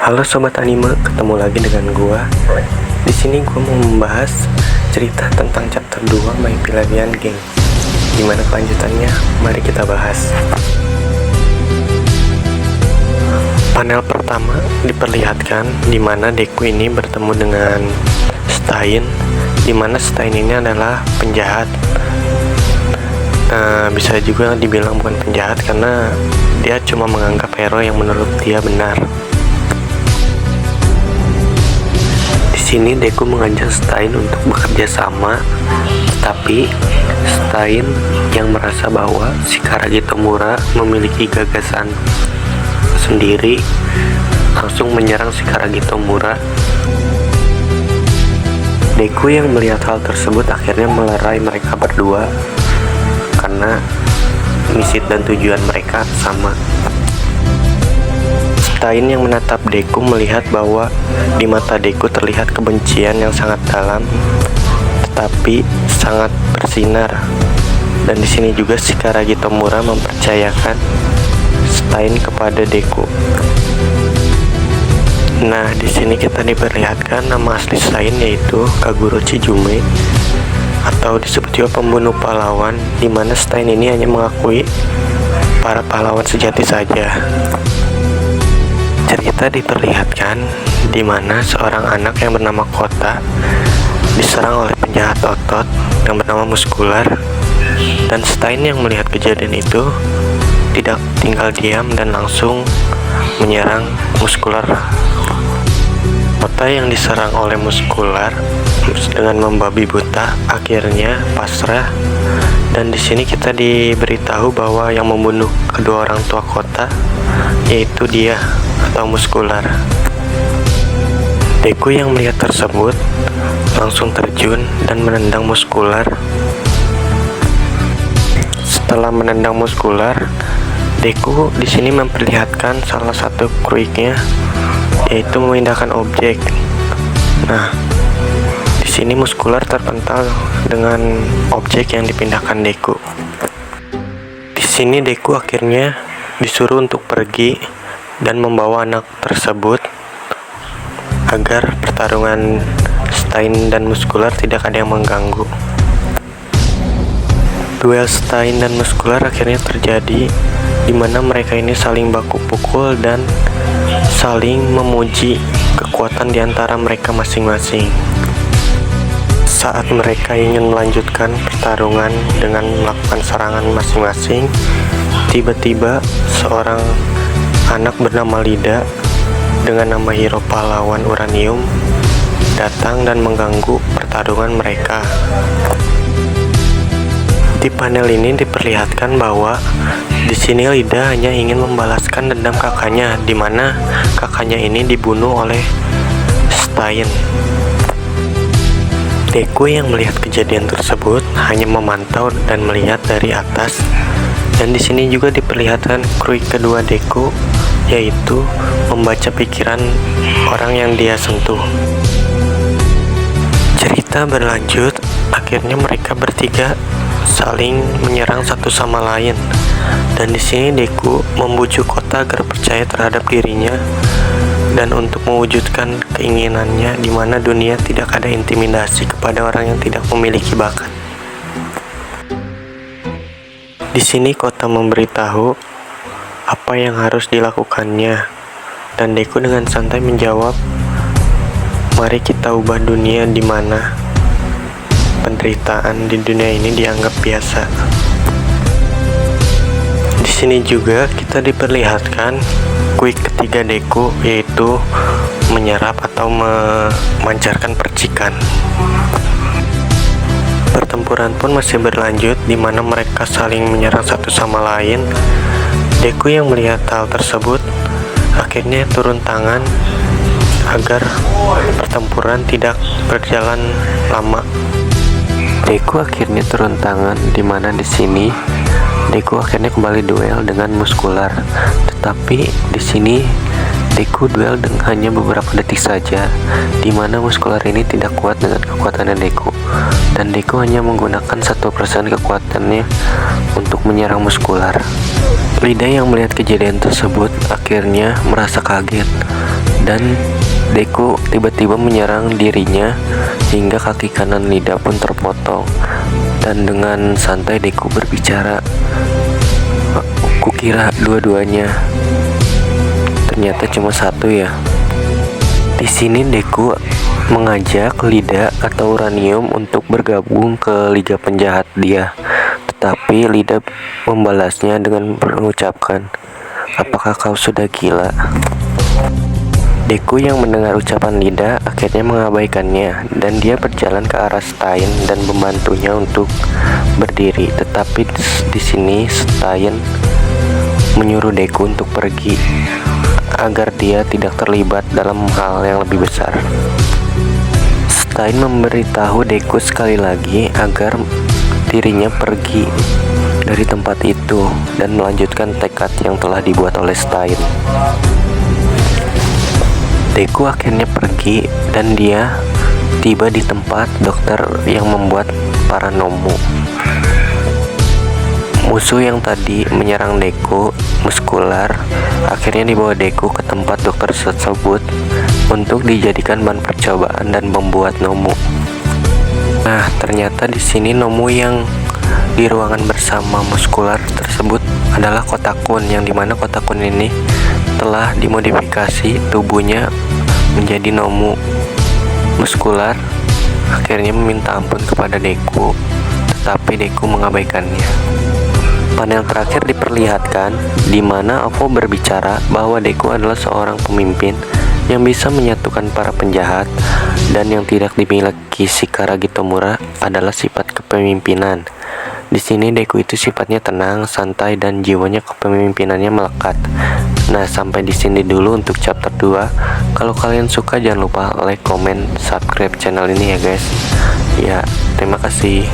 Halo sobat anime, ketemu lagi dengan gua. Di sini gua mau membahas cerita tentang chapter 2 My Pilarian Gang. Gimana kelanjutannya? Mari kita bahas. Panel pertama diperlihatkan di mana Deku ini bertemu dengan Stein, di mana Stein ini adalah penjahat. Bisa juga dibilang bukan penjahat karena dia cuma menganggap hero yang menurut dia benar. Di sini Deku mengajak Stein untuk bekerja sama, tapi Stein yang merasa bahwa Shikaragi Tomura memiliki gagasan sendiri langsung menyerang Shikaragi Tomura. Deku yang melihat hal tersebut akhirnya melerai mereka berdua karena misi dan tujuan mereka sama. Stein yang menatap Deku melihat bahwa di mata Deku terlihat kebencian yang sangat dalam, tetapi sangat bersinar. Dan di sini juga Shikaragi Tomura mempercayakan Stein kepada Deku. Nah, di sini kita diperlihatkan nama asli Stein yaitu Kaguro Chijume, atau disebut juga pembunuh pahlawan, di mana Stein ini hanya mengakui para pahlawan sejati saja. Cerita diperlihatkan di mana seorang anak yang bernama Kota diserang oleh penjahat otot yang bernama Muskular, dan Stein yang melihat kejadian itu tidak tinggal diam dan langsung menyerang Muskular. Kota yang diserang oleh Muskular dengan membabi buta akhirnya pasrah, dan di sini kita diberitahu bahwa yang membunuh kedua orang tua Kota yaitu dia atau Muskular. Deku yang melihat tersebut langsung terjun dan menendang Muskular. Setelah menendang Muskular, Deku di sini memperlihatkan salah satu kriknya yaitu memindahkan objek. Nah, di sini Muskular terpental dengan objek yang dipindahkan Deku. Di sini Deku akhirnya disuruh untuk pergi dan membawa anak tersebut agar pertarungan Stein dan Muskular tidak ada yang mengganggu. Duel Stein dan Muskular akhirnya terjadi di mana mereka ini saling baku pukul dan saling memuji kekuatan di antara mereka masing-masing. Saat mereka ingin melanjutkan pertarungan dengan melakukan serangan masing-masing, tiba-tiba seorang anak bernama Lida dengan nama hero pahlawan uranium datang dan mengganggu pertarungan mereka. Di panel ini diperlihatkan bahwa di sini Lida hanya ingin membalaskan dendam kakaknya, di mana kakaknya ini dibunuh oleh Stein. Deku yang melihat kejadian tersebut hanya memantau dan melihat dari atas, dan di sini juga diperlihatkan krui kedua Deku yaitu membaca pikiran orang yang dia sentuh. Cerita berlanjut, akhirnya mereka bertiga saling menyerang satu sama lain, dan di sini Deku membujuk Kota agar percaya terhadap dirinya dan untuk mewujudkan keinginannya di mana dunia tidak ada intimidasi kepada orang yang tidak memiliki bakat. Di sini Kota memberitahu apa yang harus dilakukannya, dan Deku dengan santai menjawab, "Mari kita ubah dunia di mana penderitaan di dunia ini dianggap biasa." Di sini juga kita diperlihatkan quick ketiga Deku yaitu menyerap atau memancarkan percikan. Pertempuran pun masih berlanjut di mana mereka saling menyerang satu sama lain. Deku yang melihat hal tersebut akhirnya turun tangan agar pertempuran tidak berjalan lama. Deku akhirnya turun tangan di mana di sini Deku akhirnya kembali duel dengan Muskular. Tetapi di sini Deku duel dengan hanya beberapa detik saja, di mana Muskular ini tidak kuat dengan kekuatannya Deku, dan Deku hanya menggunakan 1% kekuatannya untuk menyerang Muskular. Lida yang melihat kejadian tersebut akhirnya merasa kaget dan Deku tiba-tiba menyerang dirinya hingga kaki kanan Lida pun terpotong. Dan dengan santai Deku berbicara, "Kukira dua-duanya, ternyata cuma satu ya." Di sini Deku mengajak Lida atau Uranium untuk bergabung ke Liga Penjahat dia. Tetapi Lida membalasnya dengan mengucapkan, "Apakah kau sudah gila?" Deku yang mendengar ucapan Lida akhirnya mengabaikannya dan dia berjalan ke arah Stein dan membantunya untuk berdiri. Tetapi di sini Stein menyuruh Deku untuk pergi agar dia tidak terlibat dalam hal yang lebih besar. Stein memberitahu Deku sekali lagi agar dirinya pergi dari tempat itu dan melanjutkan tekad yang telah dibuat oleh Stein. Deku akhirnya pergi dan dia tiba di tempat dokter yang membuat para Nomu. Musuh yang tadi menyerang Deku, Muskular, akhirnya dibawa Deku ke tempat dokter tersebut untuk dijadikan bahan percobaan dan membuat Nomu. Nah, ternyata di sini Nomu yang di ruangan bersama Muskular tersebut adalah Kotakun, yang dimana Kotakun ini telah dimodifikasi tubuhnya menjadi Nomu. Muskular akhirnya meminta ampun kepada Deku, tetapi Deku mengabaikannya. Panel terakhir diperlihatkan di mana Ovo berbicara bahwa Deku adalah seorang pemimpin yang bisa menyatukan para penjahat, dan yang tidak dimiliki Shikaragi Tomura adalah sifat kepemimpinan. Di sini Deku itu sifatnya tenang, santai, dan jiwanya kepemimpinannya melekat. Nah, sampai di sini dulu untuk chapter 2. Kalau kalian suka jangan lupa like, comment, subscribe channel ini ya guys. Ya, terima kasih.